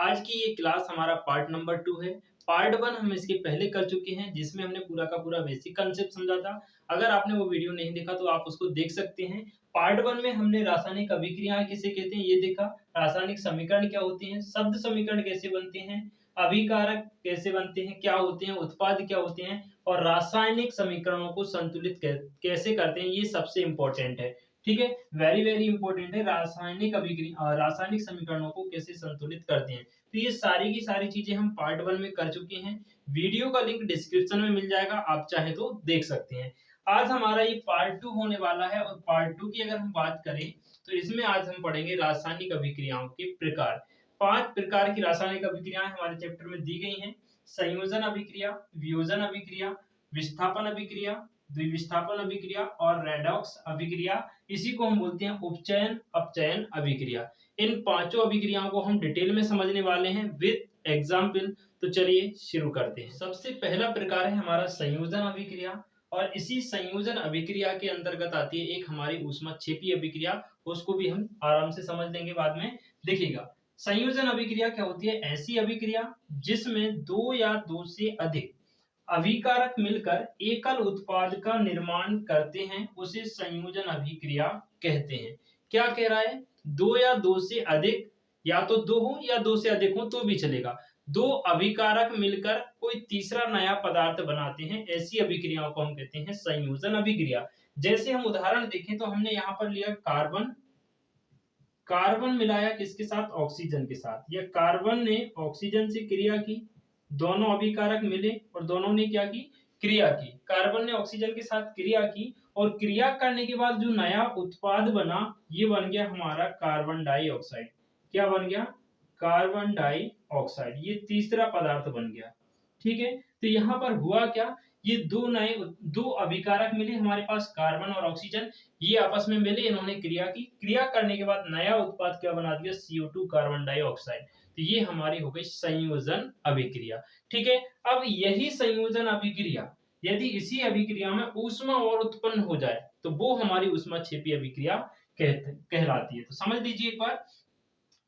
आज की ये क्लास हमारा पार्ट नंबर 2 है। पार्ट 1 हम इसके पहले कर चुके हैं जिसमें हमने पूरा का पूरा बेसिक कांसेप्ट समझा था। अगर आपने वो वीडियो नहीं देखा तो आप उसको देख सकते हैं। पार्ट 1 में हमने रासायनिक अभिक्रियाएं किसे कहते हैं ये देखा, रासायनिक समीकरण क्या होते हैं, शब्द समीकरण कैसे बनते हैं, अभिकारक कैसे बनते हैं, क्या होते हैं, उत्पाद क्या होते हैं और रासायनिक समीकरणों को संतुलित कैसे करते हैं, ये सबसे इंपॉर्टेंट है। ठीक है, वेरी वेरी इंपॉर्टेंट है। रासायनिक अभिक्रिया रासायनिक समीकरणों को कैसे संतुलित करते हैं, तो ये सारी की सारी चीजें हम पार्ट 1 में कर चुके हैं। वीडियो का लिंक डिस्क्रिप्शन में मिल जाएगा, आप चाहे तो देख सकते हैं। आज हमारा ये पार्ट 2 होने वाला है और पार्ट 2 की अगर हम बात करें तो इसमें आज हम पढ़ेंगे रासायनिक अभिक्रियाओं के प्रकार। 5 प्रकार की रासायनिक अभिक्रियाएं हमारे चैप्टर में दी गई हैं। संयोजन अभिक्रिया, वियोजन अभिक्रिया, विस्थापन अभिक्रिया, द्विविस्थापन अभिक्रिया और रेडॉक्स अभिक्रिया। इसी को हम बोलते हैं उपचयन अपचयन अभिक्रिया। इन पांचों अभिक्रियाओं को हम डिटेल में समझने वाले हैं विद एग्जाम्पल। तो चलिए शुरू करते हैं। सबसे पहला प्रकार है हमारा संयोजन अभिक्रिया और इसी संयोजन अभिक्रिया के अंतर्गत आती है एक हमारी ऊष्माक्षेपी अभिक्रिया, उसको भी हम आराम से समझ लेंगे बाद में। देखिएगा, संयोजन अभिक्रिया क्या होती है? ऐसी अभिक्रिया जिसमें दो या दो से अधिक अभिकारक मिलकर एकल उत्पाद का निर्माण करते हैं उसे संयोजन अभिक्रिया कहते हैं। क्या कह रहा है? दो या दो से अधिक, या तो दो हो या दो से अधिक हो तो भी चलेगा, दो अभिकारक मिलकर कोई तीसरा नया पदार्थ बनाते हैं, ऐसी अभिक्रियाओं को हम कहते हैं संयोजन अभिक्रिया। जैसे हम उदाहरण देखें तो हमने यहाँ पर लिया कार्बन, कार्बन मिलाया किसके साथ? ऑक्सीजन के साथ, या कार्बन ने ऑक्सीजन से क्रिया की, दोनों अभिकारक मिले और दोनों ने क्या की? क्रिया की। कार्बन ने ऑक्सीजन के साथ क्रिया की और क्रिया करने के बाद जो नया उत्पाद बना ये बन गया हमारा कार्बन डाइऑक्साइड। क्या बन गया? Carbon dioxide. ये तीसरा पदार्थ बन गया। ठीक है, तो यहाँ पर हुआ क्या? ये दो अभिकारक मिले हमारे पास, कार्बन और ऑक्सीजन, ये आपस में मिले, इन्होंने क्रिया की, क्रिया करने के बाद नया उत्पाद क्या बना दिया? CO2 carbon dioxide. तो ये हमारी हो गई संयोजन अभिक्रिया। ठीक है, अब यही संयोजन अभिक्रिया यदि इसी अभिक्रिया में ऊष्मा और उत्पन्न हो जाए तो वो हमारी ऊष्माक्षेपी अभिक्रिया कहलाती है। तो समझ लीजिए एक बार,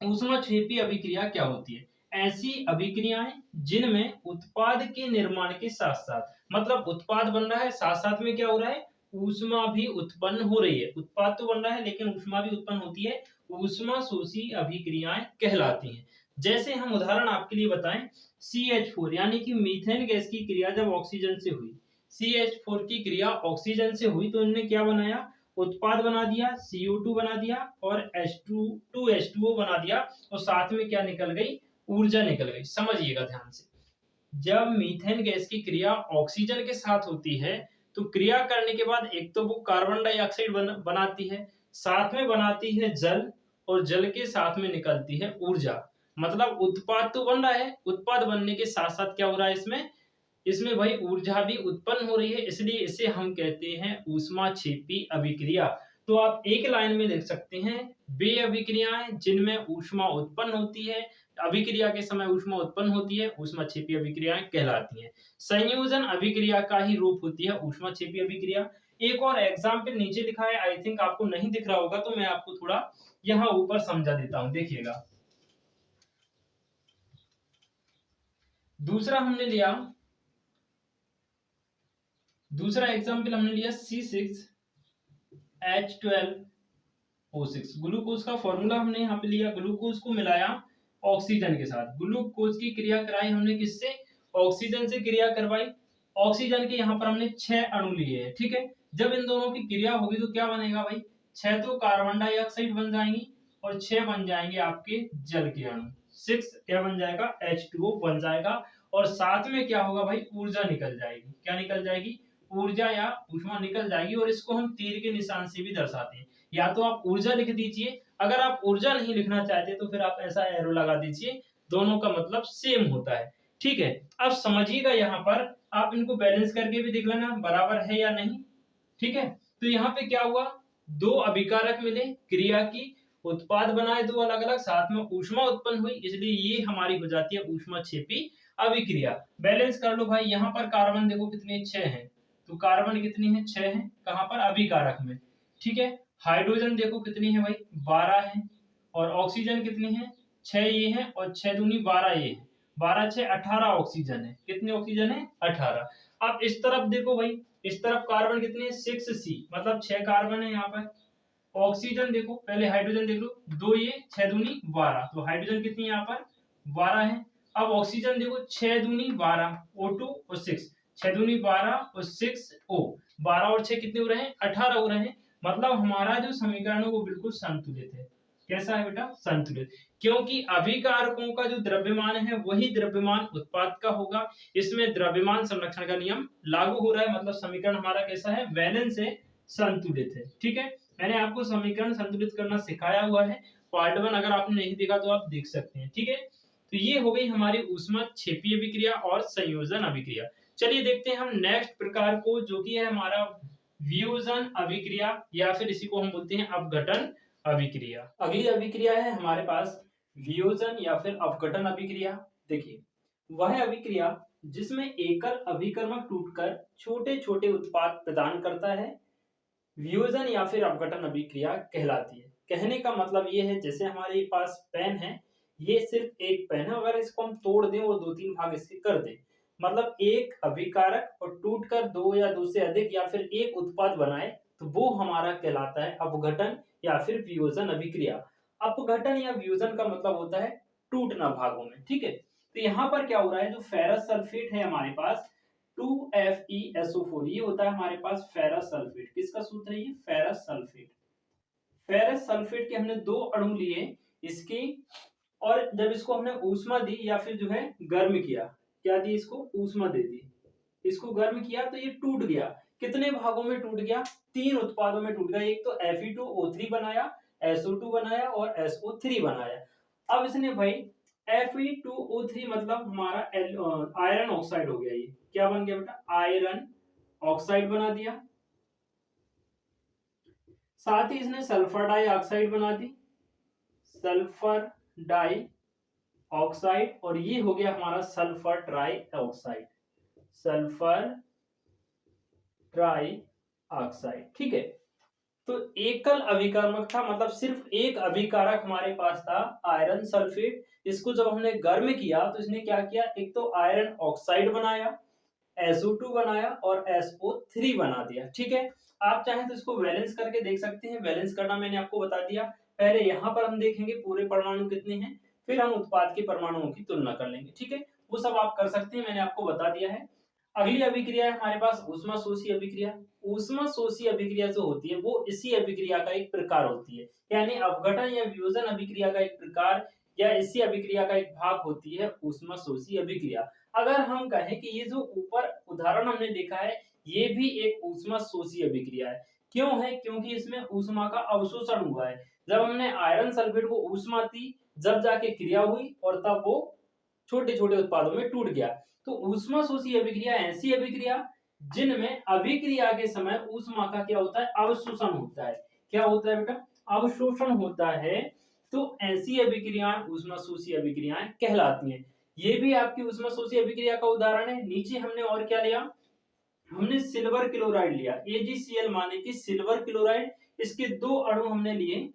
ऊष्माक्षेपी अभिक्रिया क्या होती है? ऐसी अभिक्रियाएं जिनमें उत्पाद के निर्माण के साथ साथ, मतलब उत्पाद बन रहा है साथ साथ में क्या हो रहा है? ऊष्मा भी उत्पन्न हो रही है। उत्पाद तो बन रहा है लेकिन ऊष्मा भी उत्पन्न होती है, ऊष्मा शोषी अभिक्रियाएं कहलाती हैं। जैसे हम उदाहरण आपके लिए बताएं, CH4 यानी कि मीथेन गैस की क्रिया जब ऑक्सीजन से हुई, CH4 की क्रिया ऑक्सीजन से हुई तो इन्होंने क्या बनाया? उत्पाद बना दिया, CO2 बना दिया और H2O बना दिया और साथ में क्या निकल गई? ऊर्जा निकल गई। समझिएगा ध्यान से, जब मीथेन गैस की क्रिया ऑक्सीजन के साथ होती है तो क्रिया करने के बाद एक तो वो कार्बन डाइऑक्साइड बनाती है, साथ में बनाती है जल और जल के साथ में निकलती है ऊर्जा। मतलब उत्पाद तो बन रहा है, उत्पाद बनने के साथ साथ क्या हो रहा है? इसमें इसमें भाई ऊर्जा भी उत्पन्न हो रही है, इसलिए इसे हम कहते हैं ऊष्माक्षेपी अभिक्रिया। तो आप एक लाइन में लिख सकते हैं, वे अभिक्रियाएं जिनमें ऊष्मा उत्पन्न होती है, अभिक्रिया के समय ऊष्मा उत्पन्न होती है, ऊष्माक्षेपी अभिक्रियाएं कहलाती हैं। संयोजन अभिक्रिया का ही रूप होती है ऊष्माक्षेपी अभिक्रिया। एक और एग्जाम्पल नीचे लिखा है, आई थिंक आपको नहीं दिख रहा होगा तो मैं आपको थोड़ा यहाँ ऊपर समझा देता हूं, देखिएगा। दूसरा एग्जाम्पल हमने लिया C6H12O6। ग्लूकोज का फॉर्मूला हमने यहाँ पे लिया, ग्लूकोज को मिलाया ऑक्सीजन के साथ, ग्लूकोज की क्रिया कराई हमने किससे? ऑक्सीजन से क्रिया करवाई। ऑक्सीजन के यहाँ पर हमने 6 अणु लिए हैं। ठीक है, जब इन दोनों की क्रिया होगी तो क्या बनेगा भाई? 6 तो कार्बन डाइऑक्साइड बन जाएंगी और 6 बन जाएंगे आपके जल के अणु। 6 क्या बन जाएगा? H2O बन जाएगा और साथ में क्या होगा भाई? ऊर्जा निकल जाएगी। क्या निकल जाएगी? ऊर्जा या ऊष्मा निकल जाएगी और इसको हम तीर के निशान से भी दर्शाते हैं। या तो आप ऊर्जा लिख दीजिए, अगर आप ऊर्जा नहीं लिखना चाहते तो फिर आप ऐसा एरो लगा दीजिए, दोनों का मतलब सेम होता है। ठीक है, अब समझिएगा, यहाँ पर आप इनको बैलेंस करके भी देख लेना बराबर है या नहीं। ठीक है, तो यहाँ पे क्या हुआ? दो अभिकारक मिले, क्रिया की, उत्पाद बनाए दो अलग अलग, साथ में ऊष्मा उत्पन्न हुई, इसलिए ये हमारी हो जाती है ऊष्माक्षेपी अभिक्रिया। बैलेंस कर लो भाई, यहाँ पर कार्बन देखो कितने? 6 हैं, तो कार्बन कितनी है? 6 है। कहां पर? अभिकारक में। ठीक है, हाइड्रोजन देखो कितनी है भाई? 12 है। और ऑक्सीजन कितनी है? 6 ये है और 6 दूनी 12 ये है। 12 6 18 ऑक्सीजन है। कितने ऑक्सीजन है? 18। अब इस तरफ देखो भाई, इस तरफ कार्बन कितने हैं? 6C, मतलब 6 कार्बन है यहाँ पर। ऑक्सीजन देखो, पहले हाइड्रोजन देख लो, 2 ये 6 दूनी 12, तो हाइड्रोजन कितनी है यहाँ पर? 12 है। अब ऑक्सीजन देखो, 6 दूनी 12, O2 और 6, 6 दूनी 12 और 6 O, 12 और 6 कितने हो रहे हैं? 18 हो रहे हैं। मतलब हमारा जो समीकरण है वो बिल्कुल संतुलित है। कैसा है बेटा? संतुलित। क्योंकि अभिकारकों का जो द्रव्यमान है वही द्रव्यमान उत्पाद का होगा। इसमें द्रव्यमान संरक्षण का नियम लागू हो रहा है, मतलब समीकरण हमारा कैसा है? बैलेंस है, संतुलित है। ठीक है, मैंने आपको समीकरण संतुलित करना सिखाया हुआ है। पार्ट 1 अगर आपने नहीं देखा तो आप देख सकते हैं। ठीक है, तो ये हो गई हमारी ऊष्माक्षेपीय अभिक्रिया और संयोजन अभिक्रिया। चलिए देखते हैं हम नेक्स्ट प्रकार को, जो कि है हमारा वियोजन अभिक्रिया, या फिर इसी को हम बोलते हैं अपघटन अभिक्रिया। अगली अभिक्रिया है हमारे पास वियोजन या फिर अपघटन अभिक्रिया। देखिए, वह अभिक्रिया जिसमें एकल अभिकर्मक टूटकर छोटे छोटे उत्पाद प्रदान करता है, वियोजन या फिर अपघटन अभिक्रिया कहलाती है। कहने का मतलब ये है, जैसे हमारे पास पेन है, ये सिर्फ एक पेन है, अगर इसको हम तोड़ दें और 2-3 भाग इसके कर दें, मतलब एक अभिकारक और टूटकर 2 या 2 से अधिक या फिर एक उत्पाद बनाए, तो वो हमारा कहलाता है अपघटन या फिर वियोजन अभिक्रिया। अपघटन या वियोजन का मतलब होता है टूटना भागों में। ठीक है, तो यहाँ पर क्या हो रहा है, जो फेरस सल्फेट है हमारे पास 2FeSO4, ये होता है हमारे पास फेरस सल्फेट। किसका सूत्र है ये? Ferrous sulphate. फेरस सल्फेट के हमने 2 अणु लिए इसकी, और जब इसको हमने ऊष्मा दी या फिर जो है गर्म किया, क्या दी इसको? ऊष्मा दे दी, इसको गर्म किया तो ये टूट गया। कितने भागों में टूट गया? 3 उत्पादों में टूट गया। एक तो Fe2O3 बनाया, SO2 बनाया और SO3 बनाया। अब इसने भाई Fe2O3 मतलब हमारा आयरन ऑक्साइड हो गया। ये क्या बन गया बेटा? आयरन ऑक्साइड बना दिया। साथ ही इसने सल्फर डाइऑक्साइड बना दी, सल्फर डाई ऑक्साइड, और ये हो गया हमारा sulphur try oxide, sulphur try oxide. ठीक है, तो एकल अभिकर्मक था, मतलब सिर्फ एक अभिकारक हमारे पास था, आयरन सल्फेट। इसको जब हमने गर्म किया तो इसने क्या किया? एक तो आयरन ऑक्साइड बनाया, SO2 बनाया और SO3 बना दिया। ठीक है, आप चाहें तो इसको बैलेंस करके देख सकते हैं। बैलेंस करना मैंने आपको बता दिया। पहले यहाँ पर हम देखेंगे पूरे परमाणु कितने हैं, फिर हम उत्पाद के परमाणुओं की तुलना कर लेंगे। ठीक है, वो सब आप कर सकते हैं, मैंने आपको बता दिया है। अगली अभिक्रिया है हमारे पास ऊष्माशोषी अभिक्रिया। ऊष्माशोषी अभिक्रिया जो होती है वो इसी अभिक्रिया का एक प्रकार होती है, यानी अपघटन या वियोजन अभिक्रिया का एक प्रकार या इसी अभिक्रिया का एक भाग होती है ऊष्माशोषी अभिक्रिया। अगर हम कहें कि ये जो ऊपर उदाहरण हमने देखा है, ये भी एक ऊष्माशोषी अभिक्रिया है। क्यों है? क्योंकि इसमें ऊष्मा का अवशोषण हुआ है। जब हमने आयरन सल्फेट को ऊष्मा दी, जब जाके क्रिया हुई और तब वो छोटे छोटे उत्पादों में टूट गया। तो ऊष्माशोषी अभिक्रिया ऐसी अभिक्रिया जिनमें अभिक्रिया के समय ऊष्मा का क्या होता है? अवशोषण होता है। क्या होता है बेटा? अवशोषण होता है। तो ऐसी अभिक्रियाएं ऊष्माशोषी अभिक्रियाएं कहलाती हैं। ये भी आपकी ऊष्माशोषी अभिक्रिया का उदाहरण है। नीचे हमने और क्या लिया? हमने सिल्वर क्लोराइड लिया, AgCl माने कि सिल्वर क्लोराइड। इसके 2 अणु हमने लिए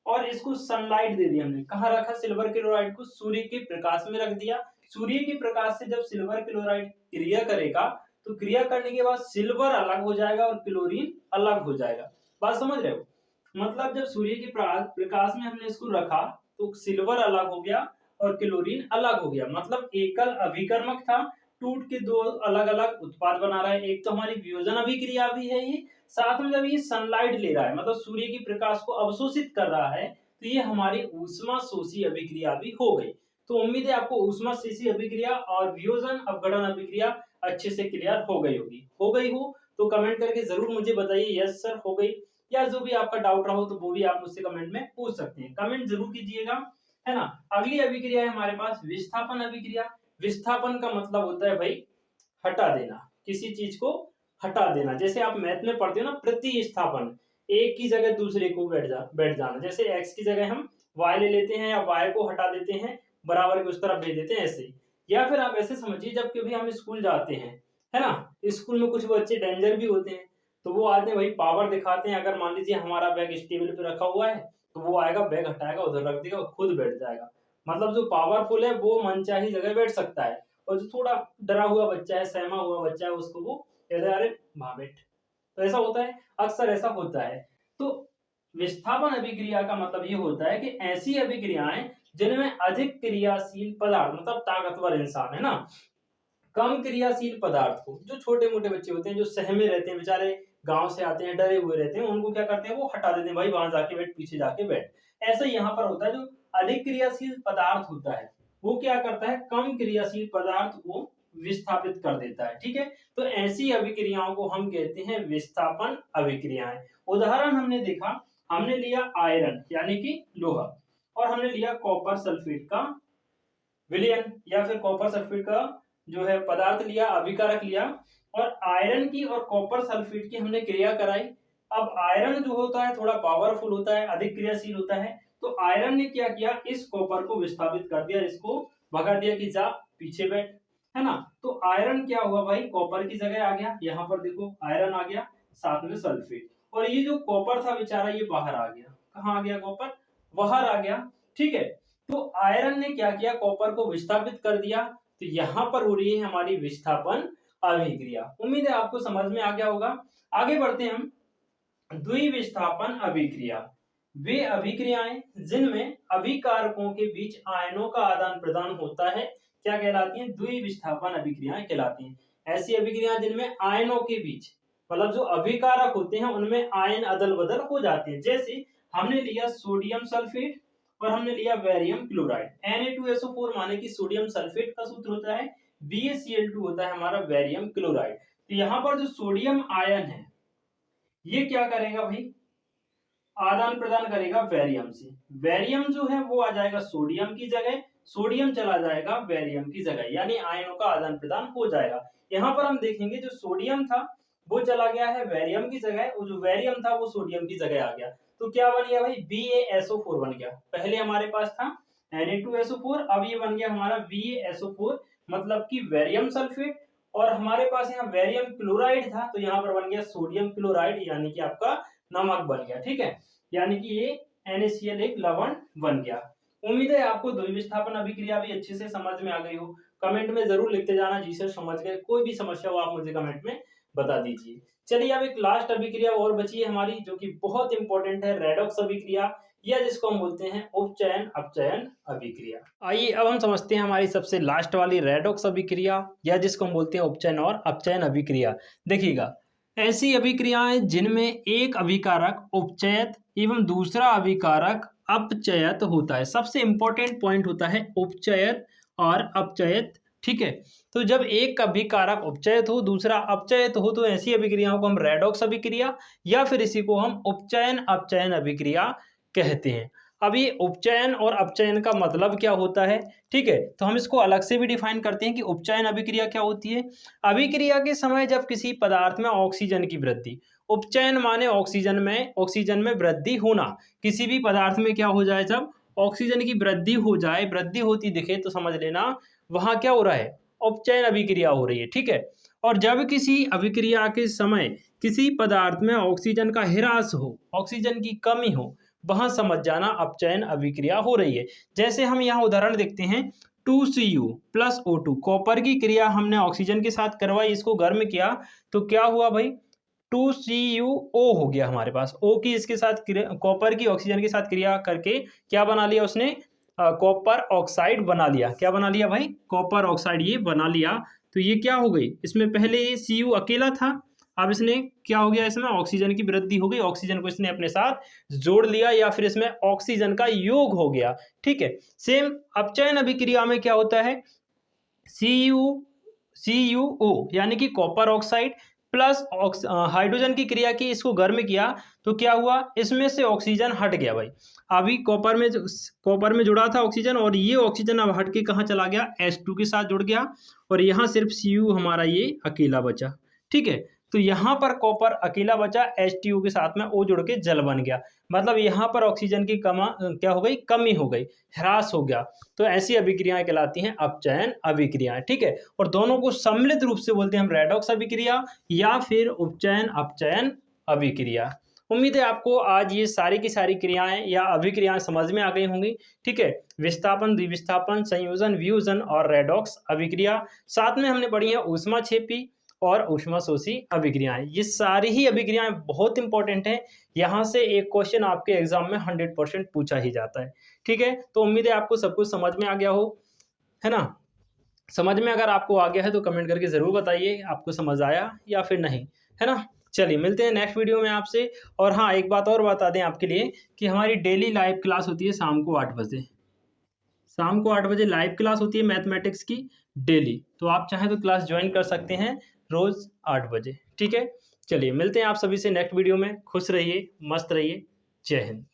और इसको सनलाइट दे दी हमने। कहाँ रखा सिल्वर क्लोराइड को? सूर्य के प्रकाश में रख दिया। सूर्य के प्रकाश से जब सिल्वर क्लोराइड क्रिया करेगा तो क्रिया करने के बाद सिल्वर अलग हो जाएगा और क्लोरीन अलग हो जाएगा। बात समझ रहे हो? मतलब जब सूर्य के प्रकाश में हमने इसको रखा तो सिल्वर अलग हो गया और क्लोरीन अलग हो गया। मतलब एकल अभिकर्मक था, टूट के 2 अलग अलग उत्पाद बना रहा है। एक तो हमारी वियोजन अभिक्रिया भी है ये, साथ में जब ये सनलाइट ले रहा है, मतलब सूर्य की प्रकाश को अवशोषित कर रहा है, तो ये हमारी ऊष्माशोषी अभिक्रिया भी हो गई। तो उम्मीद है आपको ऊष्माशोषी अभिक्रिया और वियोजन अपघटन अभिक्रिया अच्छे से क्लियर हो गई होगी। हो गई हो तो कमेंट करके जरूर मुझे बताइए यस सर हो गई, या जो भी आपका डाउट रहा हो तो वो भी आप मुझसे कमेंट में पूछ सकते हैं। कमेंट जरूर कीजिएगा, है ना। अगली अभिक्रिया है हमारे पास विस्थापन अभिक्रिया। विस्थापन का मतलब होता है भाई हटा देना, किसी चीज को हटा देना। जैसे आप मैथ में पढ़ते हो ना, प्रतिस्थापन, एक की जगह दूसरे को बैठ जाना। जैसे x की जगह हम y ले लेते हैं या y को हटा देते हैं, बराबर के उस तरफ भेज देते हैं, ऐसे। या फिर आप ऐसे समझिए, जब कभी हम स्कूल जाते हैं, है ना, स्कूल में कुछ बच्चे डेंजर भी होते हैं, तो वो आते हैं भाई पावर दिखाते हैं। अगर मान लीजिए हमारा बैग स्टेबल पे रखा हुआ है तो वो आएगा, बैग हटाएगा, उधर रख देगा, खुद बैठ जाएगा। मतलब जो पावरफुल है वो मनचाही जगह बैठ सकता है, और जो थोड़ा डरा हुआ बच्चा है, सहमा हुआ बच्चा है, उसको वो कहते हैं अरे वहां बैठ। तो ऐसा होता है, अक्सर ऐसा होता है। तो विस्थापन अभिक्रिया का मतलब ये होता है कि ऐसी अभिक्रियाएं जिनमें अधिक क्रियाशील पदार्थ, मतलब ताकतवर इंसान है ना, कम क्रियाशील पदार्थ को, जो छोटे मोटे बच्चे होते हैं जो सहमे रहते हैं बेचारे, गांव से आते हैं डरे हुए रहते हैं, उनको क्या करते हैं वो हटा देते हैं, भाई वहां जाके बैठ, पीछे जाके बैठ। ऐसा यहाँ पर होता है, जो अधिक क्रियाशील पदार्थ होता है वो क्या करता है, कम क्रियाशील पदार्थ को विस्थापित कर देता है। ठीक है, तो ऐसी अभिक्रियाओं को हम कहते हैं विस्थापन अभिक्रियाएं। उदाहरण हमने देखा, हमने लिया आयरन यानी कि लोहा, और हमने लिया कॉपर सल्फेट का विलयन, या फिर कॉपर सल्फेट का जो है पदार्थ लिया, अभिकारक लिया, और आयरन की और कॉपर सल्फेट की हमने क्रिया कराई। अब आयरन जो होता है थोड़ा पावरफुल होता है, अधिक क्रियाशील होता है, तो आयरन ने क्या किया, इस कॉपर को विस्थापित कर दिया, इसको भगा दिया कि जा पीछे बैठ, है ना। तो आयरन क्या हुआ भाई, कॉपर की जगह आ गया, यहाँ पर देखो आयरन आ गया, साथ में सल्फेट, और ये जो कॉपर था बेचारा ये बाहर आ गया। कहाँ आ गया कॉपर, बाहर आ गया। ठीक है, तो आयरन ने क्या किया, कॉपर को विस्थापित कर दिया। तो यहां पर हो रही है हमारी विस्थापन अभिक्रिया। उम्मीद है आपको समझ में आ गया होगा। आगे बढ़ते हैं हम। द्विविस्थापन अभिक्रिया वे अभिक्रियाएं जिनमें अभिकारकों के बीच आयनों का आदान प्रदान होता है, क्या कहलाती हैं, द्विविस्थापन अभिक्रियाएं कहलाती हैं। ऐसी अभिक्रियाएं जिनमें आयनों के बीच, मतलब जो अभिकारक होते हैं उनमें आयन अदल बदल हो जाते हैं। जैसे हमने लिया सोडियम सल्फेट और हमने लिया बेरियम क्लोराइड। Na2SO4 माने कि सोडियम सल्फेट का सूत्र होता है, BaCl2 होता है हमारा बेरियम क्लोराइड। तो यहाँ पर जो सोडियम आयन है ये क्या करेगा भाई, आदान प्रदान करेगा बेरियम से। बेरियम जो है वो आ जाएगा सोडियम की जगह, सोडियम चला जाएगा बेरियम की जगह, यानी आयनों का आदान प्रदान हो जाएगा। यहाँ पर हम देखेंगे जो सोडियम था वो चला गया है बेरियम की जगह, और जो बेरियम था वो सोडियम की जगह आ गया। तो क्या बन गया भाई, BaSO4 बन गया। पहले हमारे पास था Na2SO4, अब ये बन गया हमारा BaSO4, मतलब कि बेरियम सल्फेट। और हमारे पास यहाँ बेरियम क्लोराइड था, तो यहाँ पर बन गया सोडियम क्लोराइड, यानी कि आपका नमक बन गया। ठीक है, यानी कि ये NaCl एक लवण बन गया। उम्मीद है आपको द्विविस्थापन अभिक्रिया भी अच्छे से समझ में आ गई हो। कमेंट में जरूर लिखते जाना जी सर समझ गए। कोई भी समस्या हो आप मुझे कमेंट में बता दीजिए। चलिए अब एक लास्ट अभिक्रिया और बची है हमारी, जो कि बहुत इंपॉर्टेंट है, रेडॉक्स अभिक्रिया, या जिसको हम बोलते हैं उपचयन अपचयन अभिक्रिया। आइए अब हम समझते हैं हमारी सबसे लास्ट वाली रेडॉक्स अभिक्रिया, या जिसको हम बोलते हैं उपचयन और अपचयन अभिक्रिया। देखिएगा, ऐसी अभिक्रियाएं जिनमें एक अभिकारक उपचयत एवं दूसरा अभिकारक अपचयत होता है। सबसे इंपॉर्टेंट पॉइंट होता है उपचयत और अपचयत। ठीक है, तो जब एक अभिकारक उपचयत हो दूसरा अपचयत हो, तो ऐसी अभिक्रियाओं को हम रेडॉक्स अभिक्रिया या फिर इसी को हम उपचयन अपचयन अभिक्रिया कहते हैं। अब ये उपचयन और अपचयन का मतलब क्या होता है, ठीक है, तो हम इसको अलग से भी डिफाइन करते हैं कि उपचयन अभिक्रिया क्या होती है। अभिक्रिया के समय जब किसी पदार्थ में ऑक्सीजन की वृद्धि, उपचयन माने ऑक्सीजन में वृद्धि होना, किसी भी पदार्थ में क्या हो जाए, जब ऑक्सीजन की वृद्धि हो जाए, वृद्धि होती दिखे तो समझ लेना वहां क्या हो रहा है, उपचयन अभिक्रिया हो रही है। ठीक है, और जब किसी अभिक्रिया के समय किसी पदार्थ में ऑक्सीजन का ह्रास हो, ऑक्सीजन की कमी हो, वहां समझ जाना अपचयन अभिक्रिया हो रही है। जैसे हम यहाँ उदाहरण देखते हैं, 2Cu प्लस O2, कॉपर की क्रिया हमने ऑक्सीजन के साथ करवाई, इसको गर्म किया, तो क्या हुआ भाई, 2CuO हो गया हमारे पास। O की इसके साथ कॉपर की ऑक्सीजन के साथ क्रिया करके क्या बना लिया उसने, कॉपर ऑक्साइड बना लिया। क्या बना लिया भाई, कॉपर ऑक्साइड ये बना लिया। तो ये क्या हो गई, इसमें पहले ये Cu अकेला था, अब इसने क्या हो गया, इसमें ऑक्सीजन की वृद्धि हो गई, ऑक्सीजन को इसने अपने साथ जोड़ लिया, या फिर इसमें ऑक्सीजन का योग हो गया। ठीक है, सेम अपचयन अभिक्रिया में क्या होता है, CuO यानी कि कॉपर ऑक्साइड प्लस हाइड्रोजन की क्रिया की, इसको गर्म किया, तो क्या हुआ, इसमें से ऑक्सीजन हट गया भाई। अभी कॉपर में जुड़ा था ऑक्सीजन, और ये ऑक्सीजन अब हट के कहाँ चला गया, H2 के साथ जुड़ गया, और यहाँ सिर्फ Cu हमारा ये अकेला बचा। ठीक है, तो यहाँ पर कॉपर अकेला बचा, H2 के साथ में O जुड़ के जल बन गया, मतलब यहाँ पर ऑक्सीजन की क्या हो गई, कमी हो गई, ह्रास हो गया। तो ऐसी अभिक्रियाएं कहलाती हैं अपचयन अभिक्रियाएं। ठीक है, और दोनों को सम्मिलित रूप से बोलते हैं हम रेडॉक्स अभिक्रिया या फिर उपचयन अपचयन अभिक्रिया। उम्मीद है आपको आज ये सारी की सारी क्रियाएं या अभिक्रियाएं समझ में आ गई होंगी। ठीक है, विस्थापन, द्विविस्थापन, संयोजन, वियोजन और रेडॉक्स अभिक्रिया, साथ में हमने पढ़ी है ऊष्माक्षेपी और ऊष्माशोषी अभिक्रियाएं। ये सारी ही अभिक्रियाएं बहुत इंपॉर्टेंट हैं। यहाँ से एक क्वेश्चन आपके एग्जाम में 100% पूछा ही जाता है। ठीक है, तो उम्मीद है आपको सब कुछ समझ में आ गया हो, है ना। समझ में अगर आपको आ गया है तो कमेंट करके ज़रूर बताइए आपको समझ आया या फिर नहीं, है ना। चलिए मिलते हैं नेक्स्ट वीडियो में आपसे। और हाँ, एक बात और बता दें आपके लिए कि हमारी डेली लाइव क्लास होती है शाम को 8 बजे। शाम को 8 बजे लाइव क्लास होती है मैथमेटिक्स की डेली। तो आप चाहें तो क्लास ज्वाइन कर सकते हैं रोज़ 8 बजे। ठीक है, चलिए मिलते हैं आप सभी से नेक्स्ट वीडियो में। खुश रहिए, मस्त रहिए। जय हिंद।